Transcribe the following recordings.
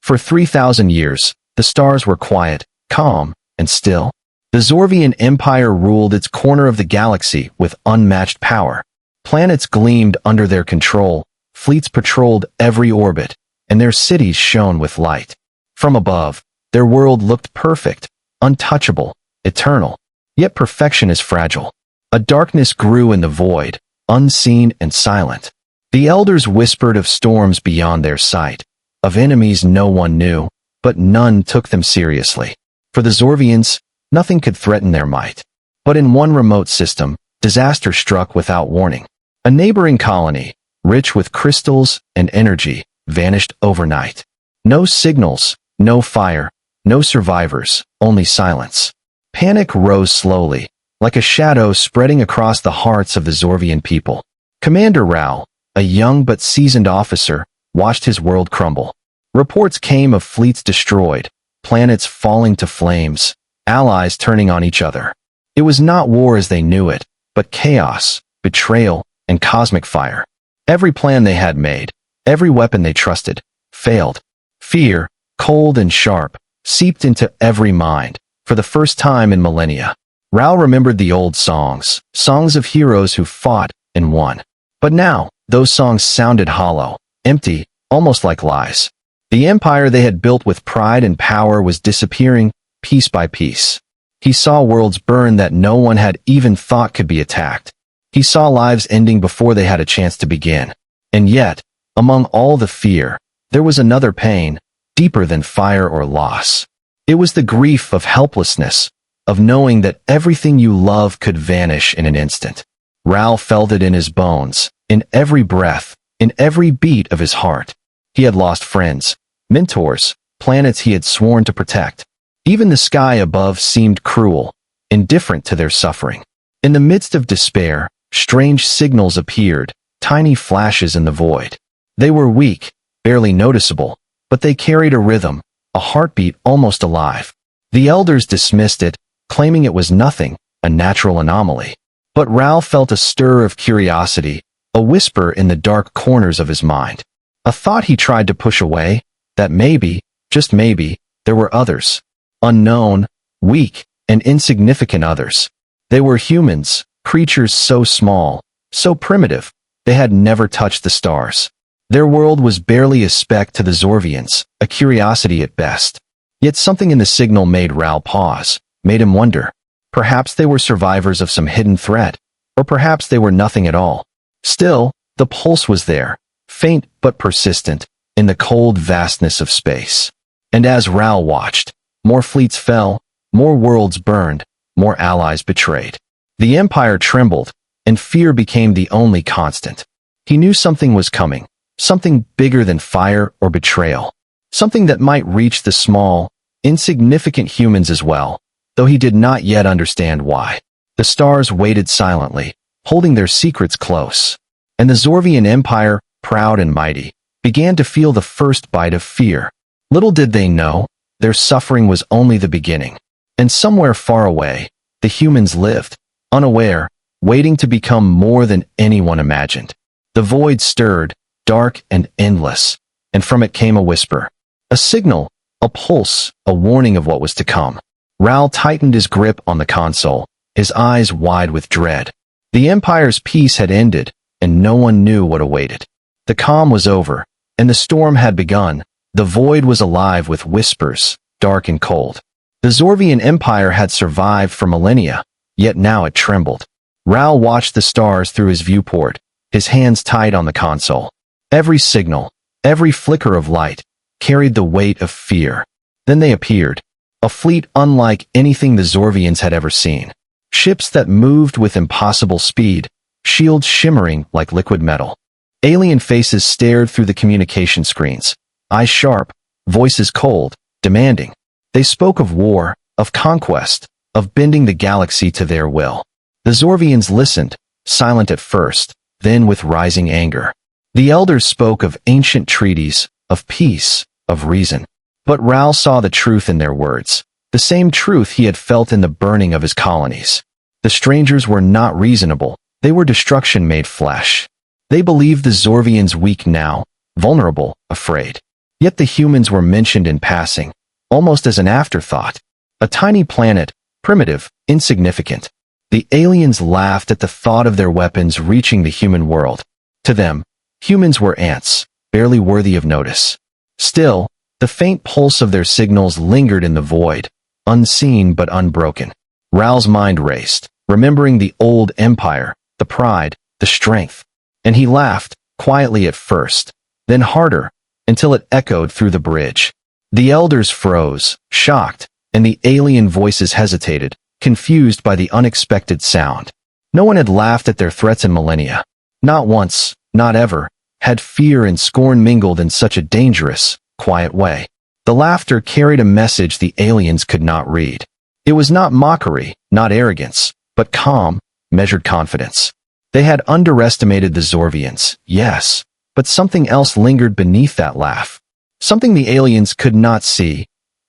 For 3,000 years, the stars were quiet, calm, and still. The Zorvian Empire ruled its corner of the galaxy with unmatched power. Planets gleamed under their control, fleets patrolled every orbit, and their cities shone with light. From above, their world looked perfect, untouchable, eternal. Yet perfection is fragile. A darkness grew in the void, unseen and silent. The elders whispered of storms beyond their sight, of enemies no one knew, but none took them seriously. For the Zorvians, nothing could threaten their might. But in one remote system, disaster struck without warning. A neighboring colony, rich with crystals and energy, vanished overnight. No signals, no fire, no survivors, only silence. Panic rose slowly, like a shadow spreading across the hearts of the Zorvian people. Commander Rao, a young but seasoned officer, watched his world crumble. Reports came of fleets destroyed, planets falling to flames, allies turning on each other. It was not war as they knew it, but chaos, betrayal, and cosmic fire. Every plan they had made, every weapon they trusted, failed. Fear, cold and sharp, seeped into every mind. For the first time in millennia, Rao remembered the old songs, songs of heroes who fought and won. But now, those songs sounded hollow, empty, almost like lies. The empire they had built with pride and power was disappearing, piece by piece. He saw worlds burn that no one had even thought could be attacked. He saw lives ending before they had a chance to begin. And yet, among all the fear, there was another pain, deeper than fire or loss. It was the grief of helplessness, of knowing that everything you love could vanish in an instant. Rao felt it in his bones, in every breath, in every beat of his heart. He had lost friends, mentors, planets he had sworn to protect. Even the sky above seemed cruel, indifferent to their suffering. In the midst of despair, strange signals appeared, tiny flashes in the void. They were weak, barely noticeable, but they carried a rhythm, a heartbeat almost alive. The elders dismissed it, claiming it was nothing, a natural anomaly. But Rao felt a stir of curiosity, a whisper in the dark corners of his mind. A thought he tried to push away, that maybe, just maybe, there were others. Unknown, weak, and insignificant others. They were humans, creatures so small, so primitive, they had never touched the stars. Their world was barely a speck to the Zorvians, a curiosity at best. Yet something in the signal made Rao pause, made him wonder. Perhaps they were survivors of some hidden threat, or perhaps they were nothing at all. Still, the pulse was there, faint but persistent, in the cold vastness of space. And as Rao watched, more fleets fell, more worlds burned, more allies betrayed. The empire trembled, and fear became the only constant. He knew something was coming, something bigger than fire or betrayal, something that might reach the small, insignificant humans as well, though he did not yet understand why. The stars waited silently, holding their secrets close, and the Zorvian Empire, proud and mighty, began to feel the first bite of fear. Little did they know, their suffering was only the beginning. And somewhere far away, the humans lived, unaware, waiting to become more than anyone imagined. The void stirred, dark and endless, and from it came a whisper. A signal, a pulse, a warning of what was to come. Rao tightened his grip on the console, his eyes wide with dread. The Empire's peace had ended, and no one knew what awaited. The calm was over, and the storm had begun. The void was alive with whispers, dark and cold. The Zorvian Empire had survived for millennia, yet now it trembled. Rao watched the stars through his viewport, his hands tight on the console. Every signal, every flicker of light, carried the weight of fear. Then they appeared, a fleet unlike anything the Zorvians had ever seen. Ships that moved with impossible speed, shields shimmering like liquid metal. Alien faces stared through the communication screens, eyes sharp, voices cold, demanding. They spoke of war, of conquest, of bending the galaxy to their will. The Zorvians listened, silent at first, then with rising anger. The elders spoke of ancient treaties, of peace, of reason. But Rao saw the truth in their words, the same truth he had felt in the burning of his colonies. The strangers were not reasonable, they were destruction made flesh. They believed the Zorvians weak now, vulnerable, afraid. Yet the humans were mentioned in passing, almost as an afterthought. A tiny planet, primitive, insignificant. The aliens laughed at the thought of their weapons reaching the human world. To them, humans were ants, barely worthy of notice. Still, the faint pulse of their signals lingered in the void, unseen but unbroken. Raoul's mind raced, remembering the old empire, the pride, the strength. And he laughed, quietly at first, then harder, until it echoed through the bridge. The elders froze, shocked, and the alien voices hesitated, confused by the unexpected sound. No one had laughed at their threats in Millennia. Not once, not ever, had fear and scorn mingled in such a dangerous, quiet way. The laughter carried a message the aliens could not read. It was not mockery, not arrogance, but calm, measured confidence. They had underestimated the Zorvians, yes, but something else lingered beneath that laugh. Something the aliens could not see.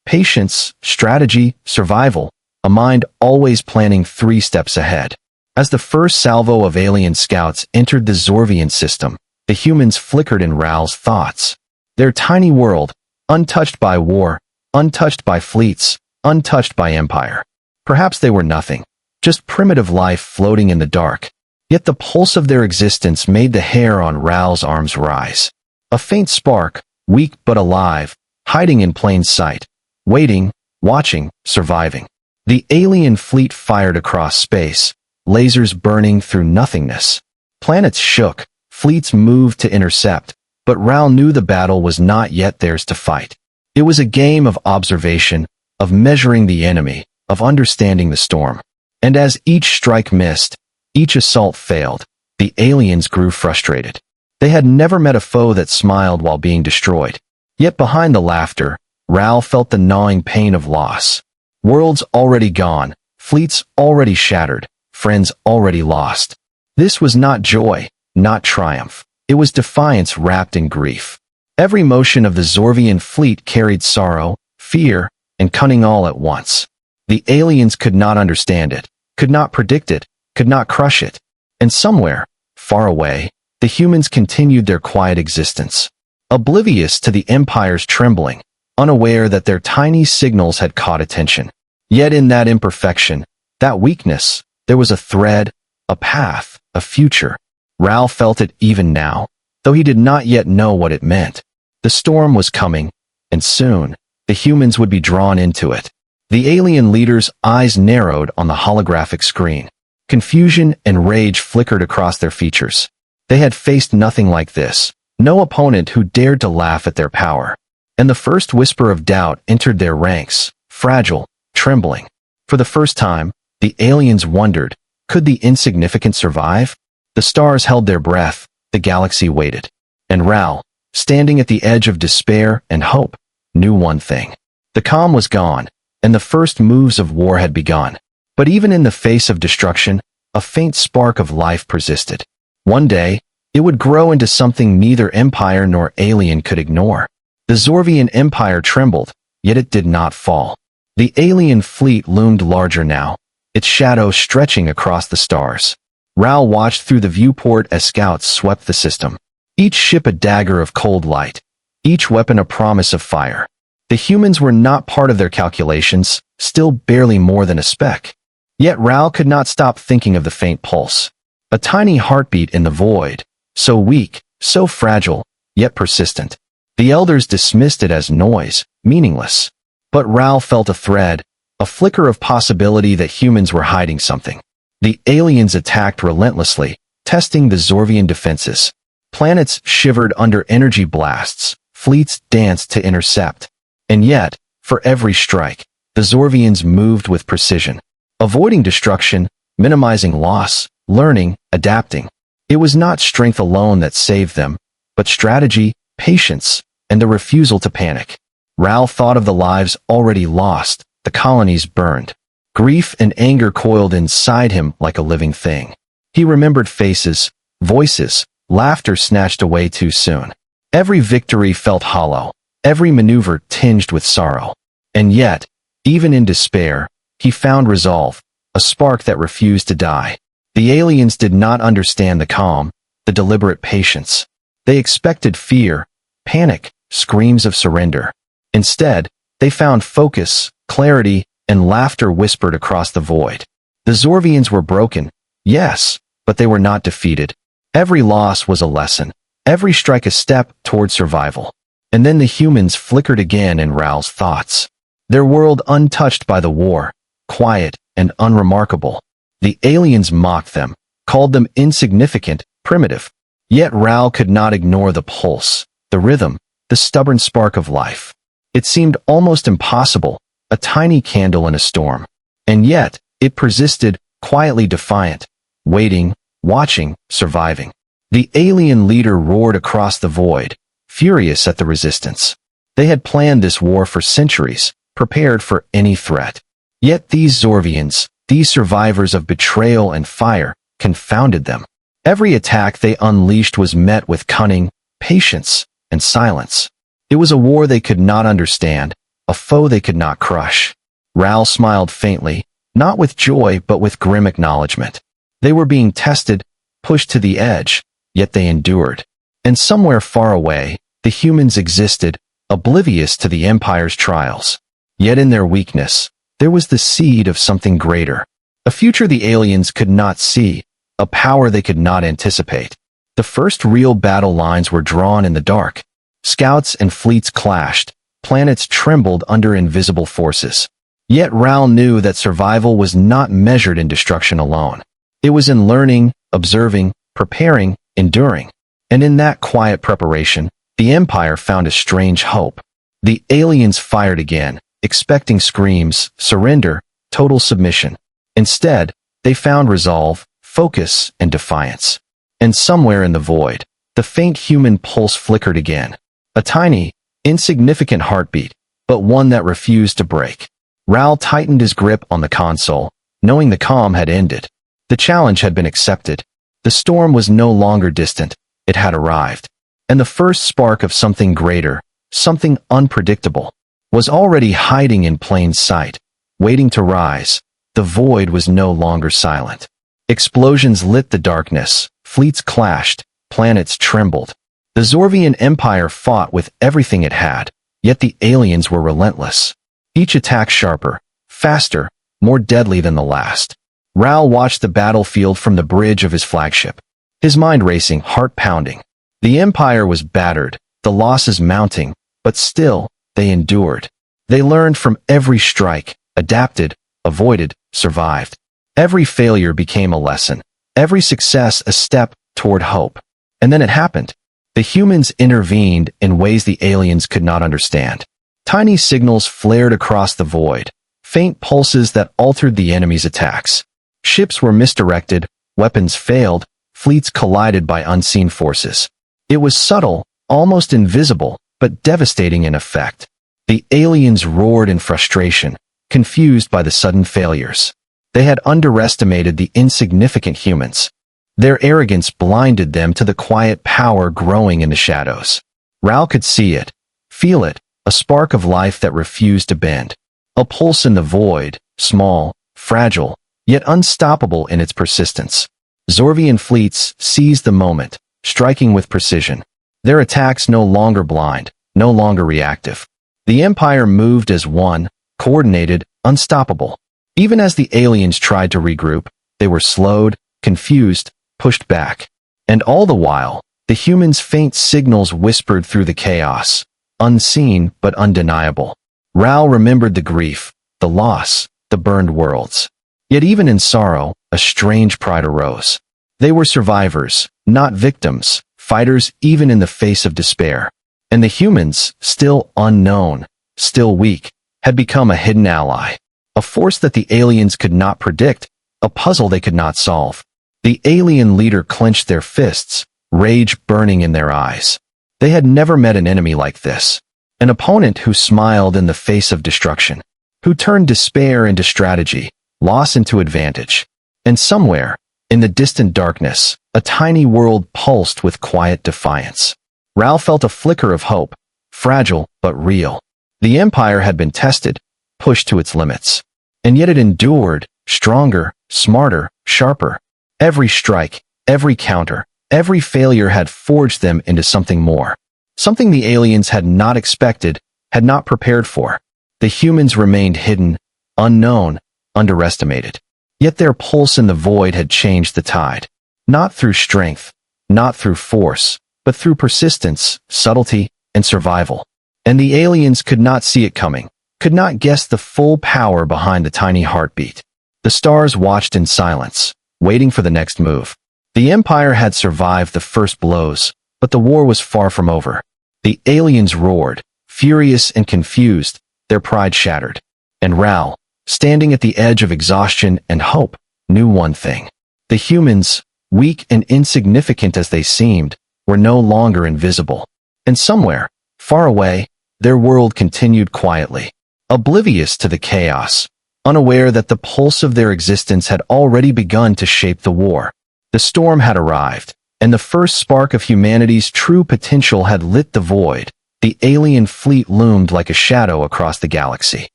Patience, strategy, survival, a mind always planning 3 steps ahead. As the first salvo of alien scouts entered the Zorvian system, the humans flickered in Raoul's thoughts. Their tiny world, untouched by war, untouched by fleets, untouched by empire. Perhaps they were nothing, just primitive life floating in the dark. Yet the pulse of their existence made the hair on Raoul's arms rise. A faint spark, weak but alive, hiding in plain sight, waiting, watching, surviving. The alien fleet fired across space, lasers burning through nothingness. Planets shook, fleets moved to intercept, but Raoul knew the battle was not yet theirs to fight. It was a game of observation, of measuring the enemy, of understanding the storm. And as each strike missed, each assault failed, the aliens grew frustrated. They had never met a foe that smiled while being destroyed. Yet behind the laughter, Raoul felt the gnawing pain of loss. Worlds already gone, fleets already shattered, friends already lost. This was not joy, not triumph. It was defiance wrapped in grief. Every motion of the Zorvian fleet carried sorrow, fear, and cunning all at once. The aliens could not understand it, could not predict it, could not crush it. And somewhere, far away, the humans continued their quiet existence, oblivious to the Empire's trembling, unaware that their tiny signals had caught attention. Yet in that imperfection, that weakness, there was a thread, a path, a future. Raoul felt it even now, though he did not yet know what it meant. The storm was coming, and soon, the humans would be drawn into it. The alien leaders' eyes narrowed on the holographic screen. Confusion and rage flickered across their features. They had faced nothing like this, no opponent who dared to laugh at their power. And the first whisper of doubt entered their ranks, fragile, trembling. For the first time, the aliens wondered, could the insignificant survive? The stars held their breath, the galaxy waited. And Raoul, standing at the edge of despair and hope, knew one thing. The calm was gone, and the first moves of war had begun. But even in the face of destruction, a faint spark of life persisted. One day, it would grow into something neither empire nor alien could ignore. The Zorvian Empire trembled, yet it did not fall. The alien fleet loomed larger now, its shadow stretching across the stars. Raoul watched through the viewport as scouts swept the system. Each ship a dagger of cold light, each weapon a promise of fire. The humans were not part of their calculations, still barely more than a speck. Yet Raoul could not stop thinking of the faint pulse. A tiny heartbeat in the void, so weak, so fragile, yet persistent. The elders dismissed it as noise, meaningless. But Raoul felt a thread, a flicker of possibility that humans were hiding something. The aliens attacked relentlessly, testing the Zorvian defenses. Planets shivered under energy blasts, fleets danced to intercept. And yet, for every strike, the Zorvians moved with precision, avoiding destruction, minimizing loss, learning, adapting. It was not strength alone that saved them, but strategy, patience, and the refusal to panic. Raoul thought of the lives already lost, the colonies burned. Grief and anger coiled inside him like a living thing. He remembered faces, voices, laughter snatched away too soon. Every victory felt hollow, every maneuver tinged with sorrow. And yet, even in despair, he found resolve, a spark that refused to die. The aliens did not understand the calm, the deliberate patience. They expected fear, panic, screams of surrender. Instead, they found focus, clarity, and laughter whispered across the void. The Zorvians were broken, yes, but they were not defeated. Every loss was a lesson, every strike a step toward survival. And then the humans flickered again in Raoul's thoughts. Their world untouched by the war, quiet and unremarkable. The aliens mocked them, called them insignificant, primitive. Yet Raoul could not ignore the pulse, the rhythm, the stubborn spark of life. It seemed almost impossible, a tiny candle in a storm. And yet, it persisted, quietly defiant, waiting, watching, surviving. The alien leader roared across the void, furious at the resistance. They had planned this war for centuries, prepared for any threat. Yet these Zorvians, these survivors of betrayal and fire, confounded them. Every attack they unleashed was met with cunning, patience, and silence. It was a war they could not understand, a foe they could not crush. Raoul smiled faintly, not with joy but with grim acknowledgement. They were being tested, pushed to the edge, yet they endured. And somewhere far away, the humans existed, oblivious to the Empire's trials. Yet in their weakness, there was the seed of something greater. A future the aliens could not see, a power they could not anticipate. The first real battle lines were drawn in the dark. Scouts and fleets clashed, planets trembled under invisible forces. Yet Raoul knew that survival was not measured in destruction alone. It was in learning, observing, preparing, enduring. And in that quiet preparation, the Empire found a strange hope. The aliens fired again, expecting screams, surrender, total submission. Instead, they found resolve, focus, and defiance. And somewhere in the void, the faint human pulse flickered again. A tiny, insignificant heartbeat, but one that refused to break. Raoul tightened his grip on the console, knowing the calm had ended. The challenge had been accepted. The storm was no longer distant, it had arrived. And the first spark of something greater, something unpredictable, was already hiding in plain sight, waiting to rise. The void was no longer silent. Explosions lit the darkness, fleets clashed, planets trembled. The Zorvian Empire fought with everything it had, yet the aliens were relentless. Each attack sharper, faster, more deadly than the last. Raoul watched the battlefield from the bridge of his flagship, his mind racing, heart pounding. The Empire was battered, the losses mounting, but still, they endured. They learned from every strike, adapted, avoided, survived. Every failure became a lesson, every success a step toward hope. And then it happened. The humans intervened in ways the aliens could not understand. Tiny signals flared across the void, faint pulses that altered the enemy's attacks. Ships were misdirected, weapons failed, fleets collided by unseen forces. It was subtle, almost invisible, but devastating in effect. The aliens roared in frustration, confused by the sudden failures. They had underestimated the insignificant humans. Their arrogance blinded them to the quiet power growing in the shadows. Raoul could see it, feel it, a spark of life that refused to bend. A pulse in the void, small, fragile, yet unstoppable in its persistence. Zorvian fleets seized the moment, striking with precision. Their attacks no longer blind, no longer reactive. The Empire moved as one, coordinated, unstoppable. Even as the aliens tried to regroup, they were slowed, confused, pushed back. And all the while, the humans' faint signals whispered through the chaos, unseen but undeniable. Raoul remembered the grief, the loss, the burned worlds. Yet even in sorrow, a strange pride arose. They were survivors, not victims, fighters even in the face of despair. And the humans, still unknown, still weak, had become a hidden ally. A force that the aliens could not predict, a puzzle they could not solve. The alien leader clenched their fists, rage burning in their eyes. They had never met an enemy like this. An opponent who smiled in the face of destruction, who turned despair into strategy, loss into advantage. And somewhere, in the distant darkness, a tiny world pulsed with quiet defiance. Raoul felt a flicker of hope, fragile but real. The Empire had been tested, pushed to its limits. And yet it endured, stronger, smarter, sharper. Every strike, every counter, every failure had forged them into something more. something the aliens had not expected, had not prepared for. The humans remained hidden, unknown, underestimated. Yet their pulse in the void had changed the tide. Not through strength, not through force, but through persistence, subtlety, and survival. And the aliens could not see it coming, could not guess the full power behind the tiny heartbeat. The stars watched in silence, waiting for the next move. The Empire had survived the first blows, but the war was far from over. The aliens roared, furious and confused, their pride shattered. And Ral, standing at the edge of exhaustion and hope, knew one thing. The humans, weak and insignificant as they seemed, were no longer invisible. And somewhere, far away, their world continued quietly, oblivious to the chaos, unaware that the pulse of their existence had already begun to shape the war. The storm had arrived, and the first spark of humanity's true potential had lit the void. The alien fleet loomed like a shadow across the galaxy.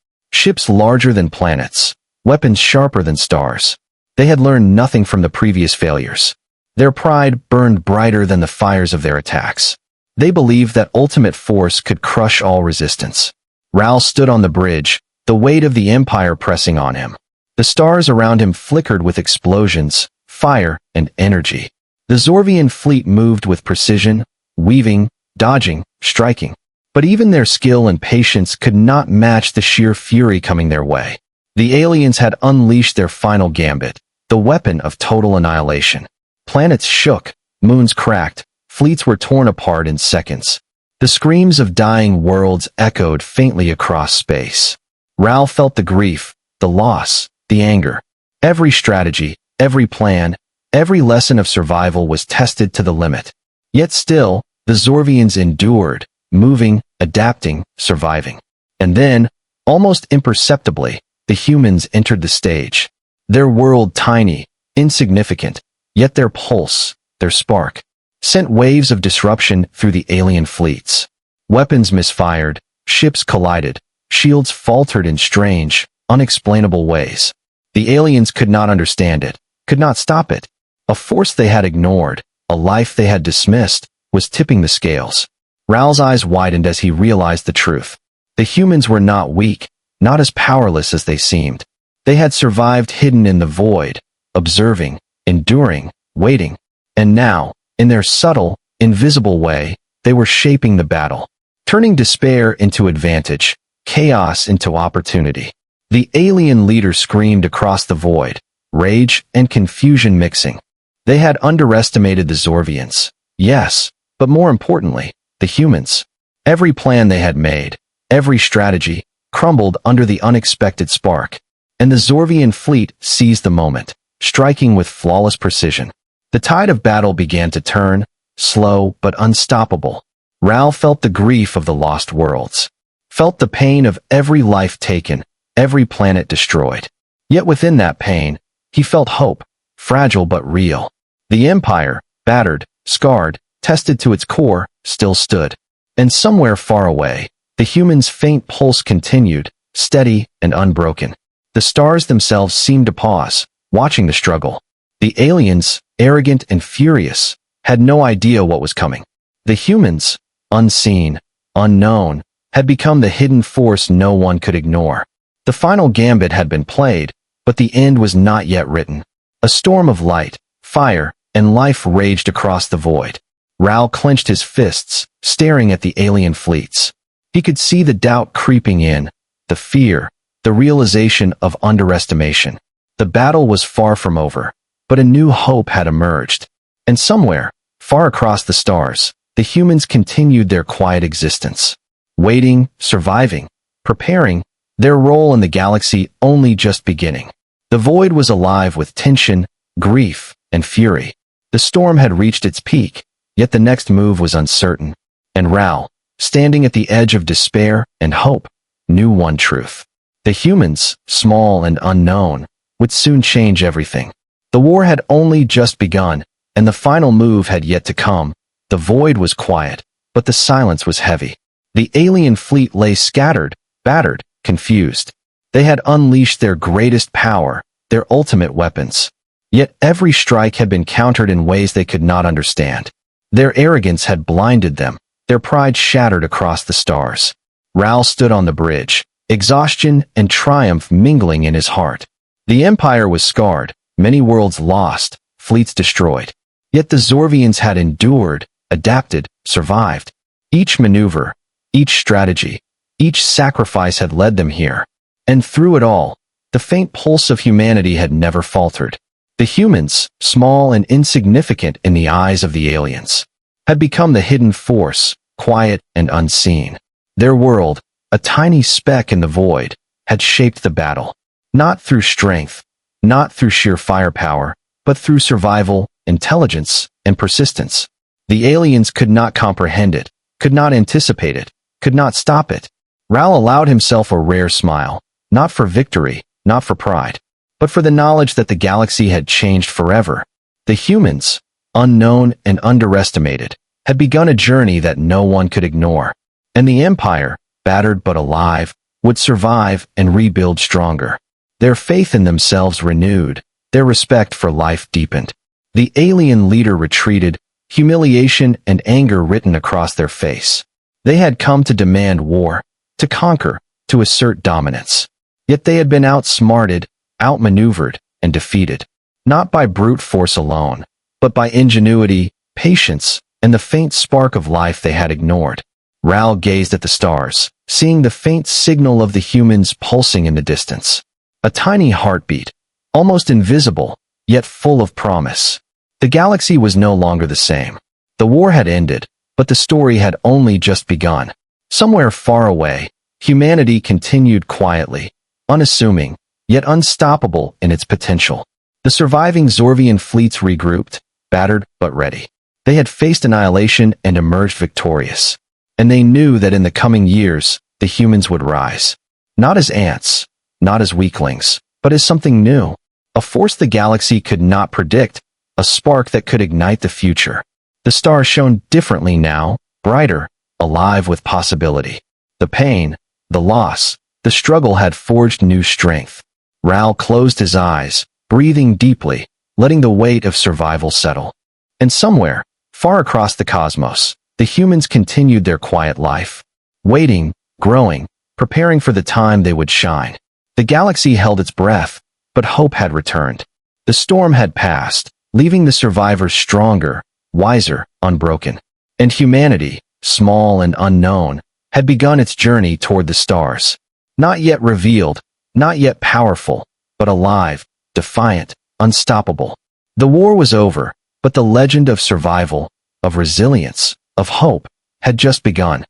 Ships larger than planets, weapons sharper than stars. They had learned nothing from the previous failures. Their pride burned brighter than the fires of their attacks. They believed that ultimate force could crush all resistance. Ral stood on the bridge, the weight of the Empire pressing on him. The stars around him flickered with explosions, fire, and energy. The Zorvian fleet moved with precision, weaving, dodging, striking. But even their skill and patience could not match the sheer fury coming their way. The aliens had unleashed their final gambit, the weapon of total annihilation. Planets shook, moons cracked, fleets were torn apart in seconds. The screams of dying worlds echoed faintly across space. Ral felt the grief, the loss, the anger. Every strategy, every plan, every lesson of survival was tested to the limit. Yet still, the Zorvians endured, moving, adapting, surviving. And then, almost imperceptibly, the humans entered the stage. Their world tiny, insignificant, yet their pulse, their spark, sent waves of disruption through the alien fleets. Weapons misfired, ships collided, shields faltered in strange, unexplainable ways. The aliens could not understand it, could not stop it. A force they had ignored, a life they had dismissed, was tipping the scales. Ral's eyes widened as he realized the truth. The humans were not weak, not as powerless as they seemed. They had survived hidden in the void, observing, enduring, waiting. And now, in their subtle, invisible way, they were shaping the battle, turning despair into advantage, chaos into opportunity. The alien leader screamed across the void, rage and confusion mixing. They had underestimated the Zorvians, yes, but more importantly, the humans. Every plan they had made, every strategy, crumbled under the unexpected spark. And the Zorvian fleet seized the moment, striking with flawless precision. The tide of battle began to turn, slow but unstoppable. Ral felt the grief of the lost worlds, felt the pain of every life taken, every planet destroyed. Yet within that pain, he felt hope, fragile but real. The Empire, battered, scarred, tested to its core, still stood. And somewhere far away, the humans' faint pulse continued, steady and unbroken. The stars themselves seemed to pause, watching the struggle. The aliens, arrogant and furious, had no idea what was coming. The humans, unseen, unknown, had become the hidden force no one could ignore. The final gambit had been played, but the end was not yet written. A storm of light, fire, and life raged across the void. Ral clenched his fists, staring at the alien fleets. He could see the doubt creeping in, the fear, the realization of underestimation. The battle was far from over, but a new hope had emerged. And somewhere, far across the stars, the humans continued their quiet existence. Waiting, surviving, preparing, their role in the galaxy only just beginning. The void was alive with tension, grief, and fury. The storm had reached its peak, yet the next move was uncertain. And Ral, standing at the edge of despair and hope, knew one truth. The humans, small and unknown, would soon change everything. The war had only just begun, and the final move had yet to come. The void was quiet, but the silence was heavy. The alien fleet lay scattered, battered, confused. They had unleashed their greatest power, their ultimate weapons. Yet every strike had been countered in ways they could not understand. Their arrogance had blinded them, their pride shattered across the stars. Ral stood on the bridge, exhaustion and triumph mingling in his heart. The Empire was scarred, many worlds lost, fleets destroyed. Yet the Zorvians had endured, adapted, survived. Each maneuver, each strategy, each sacrifice had led them here. And through it all, the faint pulse of humanity had never faltered. The humans, small and insignificant in the eyes of the aliens, had become the hidden force, quiet and unseen. Their world, a tiny speck in the void, had shaped the battle. Not through strength, not through sheer firepower, but through survival, intelligence, and persistence. The aliens could not comprehend it, could not anticipate it, could not stop it. Ral allowed himself a rare smile, not for victory, not for pride, but for the knowledge that the galaxy had changed forever. The humans, unknown and underestimated, had begun a journey that no one could ignore. And the Empire, battered but alive, would survive and rebuild stronger. Their faith in themselves renewed, their respect for life deepened. The alien leader retreated, humiliation and anger written across their face. They had come to demand war, to conquer, to assert dominance. Yet they had been outsmarted, outmaneuvered, and defeated, not by brute force alone, but by ingenuity, patience, and the faint spark of life they had ignored. Ral gazed at the stars, seeing the faint signal of the humans pulsing in the distance. A tiny heartbeat, almost invisible, yet full of promise. The galaxy was no longer the same. The war had ended, but the story had only just begun. Somewhere far away, humanity continued quietly, unassuming, yet unstoppable in its potential. The surviving Zorvian fleets regrouped, battered but ready. They had faced annihilation and emerged victorious. And they knew that in the coming years, the humans would rise. Not as ants, not as weaklings, but as something new. A force the galaxy could not predict, a spark that could ignite the future. The stars shone differently now, brighter, alive with possibility. The pain, the loss, the struggle had forged new strength. Ral closed his eyes, breathing deeply, letting the weight of survival settle. And somewhere, far across the cosmos, the humans continued their quiet life, waiting, growing, preparing for the time they would shine. The galaxy held its breath, but hope had returned. The storm had passed, leaving the survivors stronger, wiser, unbroken. And humanity, small and unknown, had begun its journey toward the stars. Not yet revealed, not yet powerful, but alive, defiant, unstoppable. The war was over, but the legend of survival, of resilience, of hope, had just begun.